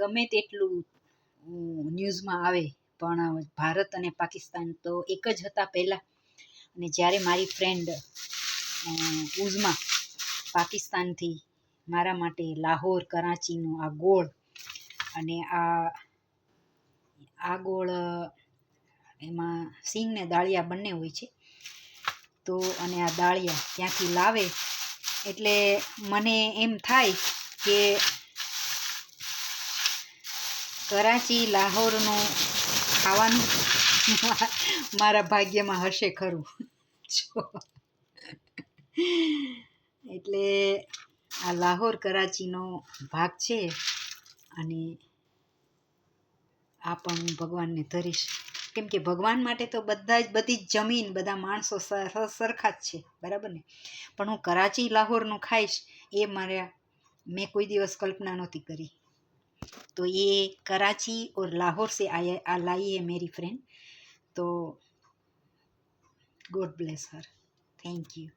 ગમે તેટલું ન્યૂઝમાં આવે પણ ભારત અને પાકિસ્તાન તો એક જ હતા પહેલાં. અને જ્યારે મારી ફ્રેન્ડ ઉઝમાં પાકિસ્તાનથી મારા માટે લાહોર કરાચીનો આ ગોળ અને આ ગોળ એમાં સિંગ ને દાળિયા બંને હોય છે, તો અને આ દાળિયા ત્યાંથી લાવે એટલે મને એમ થાય કે કરાચી લાહોરનું ખાવાનું મારા ભાગ્યમાં હશે ખરું. એટલે આ લાહોર કરાચીનો ભાગ છે અને આ પણ હું ભગવાનને ધરીશ, કેમ કે ભગવાન માટે તો બધી જ જમીન બધા માણસો સરખા જ છે, બરાબર ને. પણ હું કરાચી લાહોરનું ખાઈશ એ મેં કોઈ દિવસ કલ્પના નહોતી કરી. तो ये कराची और लाहौर से लाई है मेरी फ्रेंड, तो God bless her, thank you.